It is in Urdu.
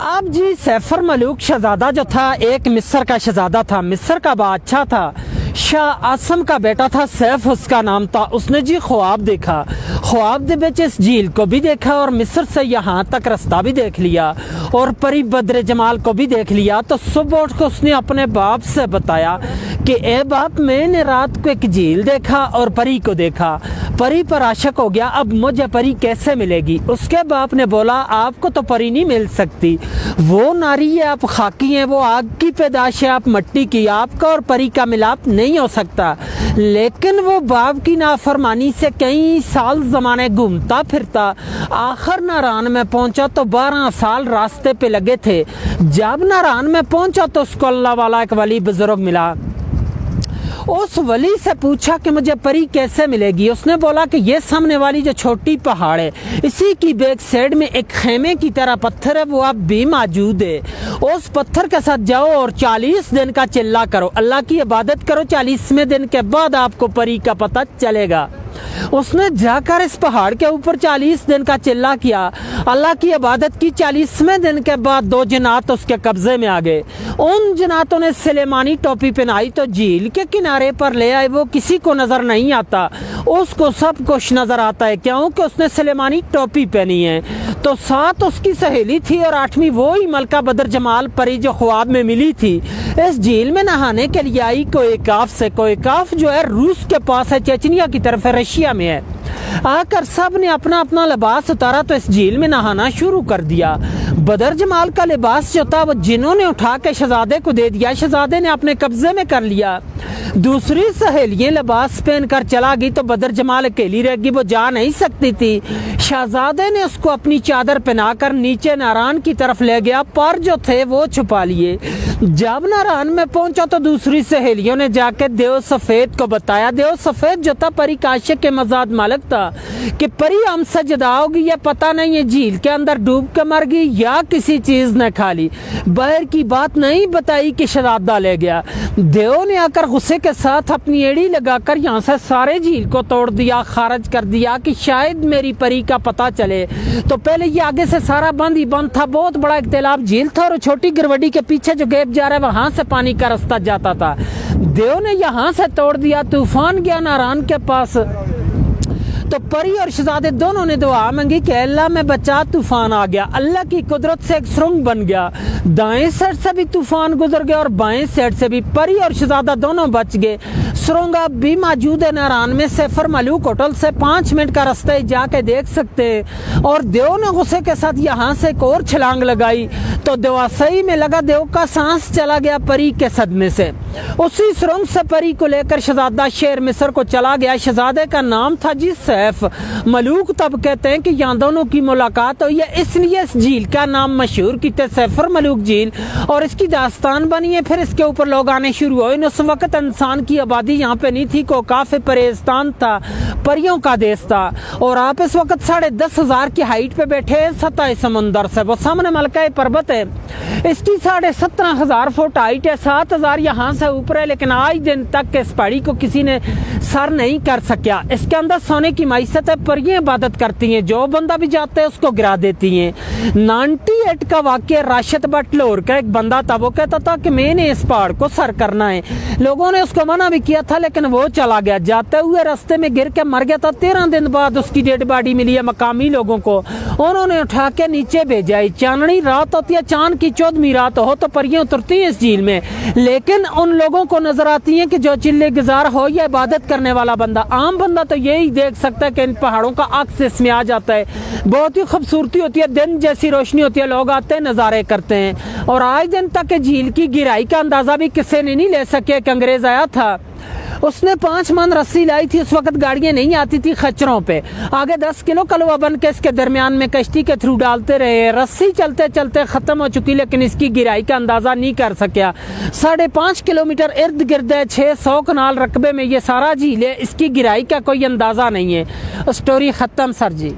اب جی سیفر ملوک شہزادہ جو تھا ایک مصر کا شہزادہ تھا، مصر کا بادشاہ تھا، شاہ آسم کا بیٹا تھا، سیف اس کا نام تھا۔ اس نے جی خواب دیکھا، خواب دے وچ اس جھیل کو بھی دیکھا اور مصر سے یہاں تک رستہ بھی دیکھ لیا اور پری بدر جمال کو بھی دیکھ لیا۔ تو صبح اٹھ کے اس نے اپنے باپ سے بتایا کہ اے باپ، میں نے رات کو ایک جھیل دیکھا اور پری کو دیکھا، پری پر عاشق ہو گیا، اب مجھے پری کیسے ملے گی؟ اس کے باپ نے بولا آپ کو تو پری نہیں مل سکتی، وہ ناری ہے، آپ خاکی ہیں، وہ آگ کی پیدائش ہے، آپ مٹی کی، آپ کا اور پری کا ملاپ نہیں ہو سکتا۔ لیکن وہ باپ کی نافرمانی سے کئی سال زمانے گھومتا پھرتا، آخر ناران میں پہنچا تو 12 سال راستے پہ لگے تھے۔ جب ناران میں پہنچا تو اس کو اللہ والا ایک ولی بزرگ ملا۔ اس ولی سے پوچھا کہ مجھے پری کیسے ملے گی؟ اس نے بولا کہ یہ سامنے والی جو چھوٹی پہاڑ ہے، اسی کی بیک سائڈ میں ایک خیمے کی طرح پتھر ہے، وہ اب بھی موجود ہے، اس پتھر کے ساتھ جاؤ اور 40 دن کا چلہ کرو، اللہ کی عبادت کرو، 40ویں دن کے بعد آپ کو پری کا پتہ چلے گا۔ اس نے جا کر اس پہاڑ کے اوپر 40 دن کا چلہ کیا، اللہ کی عبادت کی، 40ویں دن کے بعد 2 جنات اس کے قبضے میں آ گئے۔ ان جناتوں نے سلیمانی ٹوپی پہنائی تو جھیل کے کنارے پر لے آئے، وہ کسی کو نظر نہیں آتا، اس کو سب کچھ نظر آتا ہے کیونکہ اس نے سلیمانی ٹوپی پہنی ہے۔ تو 7 اس کی سہیلی تھی اور 8ویں وہی ملکہ بدر جمال پری جو خواب میں ملی تھی۔ اس جھیل میں نہانے کے لیے آئی کوئکاف سے، کوئکاف جو ہے روس کے پاس ہے، چچنیا کی طرف ہے، رشیا میں ہے۔ آ کر سب نے اپنا اپنا لباس اتارا تو اس جھیل میں نہانا شروع کر دیا۔ بدر جمال کا لباس جو تھا وہ جنہوں نے اٹھا کے شہزادے کو دے دیا، شہزادے نے اپنے قبضے میں کر لیا۔ دوسری سہیلیاں لباس پہن کر چلا گئی تو بدر جمال اکیلی رہ گئی، وہ جا نہیں سکتی تھی۔ شہزادے نے اس کو اپنی چادر پہنا کر نیچے ناران کی طرف لے گیا، پر جو تھے وہ چھپا لیے۔ جب ناران میں پہنچا تو دوسری سہیلیوں نے جا کے دیو سفید کو بتایا۔ دیو سفید جو تھا پری کا عاشق کے مزاد مالک تھا کہ پری ہم سے جدا ہوگی، یہ پتہ نہیں ہے جھیل کے اندر ڈوب کے مر گئی یا کسی چیز نے کھا لی، باہر کی بات نہیں بتائی کہ شہزادہ لے گیا۔ دیو نے آ کر غصے کے ساتھ اپنی ایڑی لگا کر یہاں سے سارے جھیل کو توڑ دیا، خارج کر دیا کہ شاید میری پری کا پتہ چلے۔ تو پہلے یہ آگے سے سارا بند ہی بند تھا، بہت بڑا ایک تیلاب جھیل تھا اور چھوٹی گروڈی کے پیچھے جو گیپ جا رہا ہے وہاں سے پانی کا رستہ جاتا تھا۔ دیو نے یہاں سے توڑ دیا، طوفان گیا ناران کے پاس تو پری اور شہزادے دونوں نے دعا مانگی کہ اللہ میں بچا، طوفان آ گیا۔ اللہ کی قدرت سے ایک سرنگ بن گیا، دائیں سائڈ سے بھی طوفان گزر گیا اور بائیں سائڈ سے بھی، پری اور شہزادہ دونوں بچ گئے۔ سرنگ اب بھی موجود ہے ناران میں، سیفر ملوک ہوٹل سے 5 منٹ کا رستہ جا کے دیکھ سکتے ہیں۔ اور دیو نے غصے کے ساتھ یہاں سے ایک اور چھلانگ لگائی تو دیوا صحیح میں لگا، دیو کا سانس چلا گیا پری کے صدمے سے۔ اسی سرنگ سے پری کو لے کر شہزادہ شیر مصر کو چلا گیا۔ شہزادے کا نام تھا جی سیف ملوک، تب کہتے ہیں کہ یہاں دونوں کی ملاقات ہوئی ہے، اس لیے اس جھیل کا نام مشہور کیتے سیفر ملوک جھیل، اور اس کی داستان بنی ہے۔ پھر اس کے اوپر لوگ آنے شروع ہوئے۔ اس وقت انسان کی آبادی یہاں پہ نہیں تھی، کو کافی پریستان تھا، پریوں کا دیس تھا، اور آپ اس وقت 10,500 کی ہائٹ پہ بیٹھے ہیں سطح سمندر سے، وہ سامنے ملکہ پربت ہے، اس کی 17,500 فٹ ہائٹ ہے، 7,000 یہاں سے اوپر ہے، لیکن آج دن تک اس پہاڑی کو کسی نے سر نہیں کر سکیا۔ اس کے اندر سونے کی معیشت ہے، پریاں عبادت کرتی ہیں، جو بندہ بھی جاتا ہے اس کو گرا دیتی ہیں۔ 98 کا واقعہ راشد بٹ لاہور کا ایک بندہ تھا، وہ کہتا تھا کہ میں نے اس پہاڑ کو سر کرنا ہے، لوگوں نے اس کو منع بھی کیا تھا لیکن وہ چلا گیا، جاتے ہوئے راستے میں گر کے مر گیا تھا۔ 13 دن بعد اس کی ڈیڈ باڈی ملی ہے مقامی لوگوں کو، انہوں نے اٹھا کے نیچے بھیجا ہے۔ چاندنی رات ہوتی ہے، چاند کی 14ویں رات ہو تو پریاں اترتی ہیں اس جھیل میں، لیکن ان لوگوں کو نظر آتی ہیں کہ جو چلے گزار ہو یا عبادت کرنے والا بندہ، عام بندہ تو یہی دیکھ سکتا ہے کہ ان پہاڑوں کا عکس اس میں آ جاتا ہے، بہت ہی خوبصورتی ہوتی ہے، دن جیسی روشنی ہوتی ہے، لوگ آتے ہیں نظارے کرتے ہیں۔ اور آج دن تک جھیل کی گہرائی کا اندازہ بھی کسی نے نہیں لے سکے۔ ایک انگریز آیا تھا، اس نے 5 من رسی لائی تھی، اس وقت گاڑیاں نہیں آتی تھی خچروں پہ، آگے 10 کلو کلوا بن کے اس کے درمیان میں کشتی کے تھرو ڈالتے رہے، رسی چلتے چلتے ختم ہو چکی لیکن اس کی گہرائی کا اندازہ نہیں کر سکیا۔ 5.5 کلومیٹر ارد گرد ہے، 600 کنال رقبے میں یہ سارا جھیل ہے، اس کی گہرائی کا کوئی اندازہ نہیں ہے۔ سٹوری ختم سر جی۔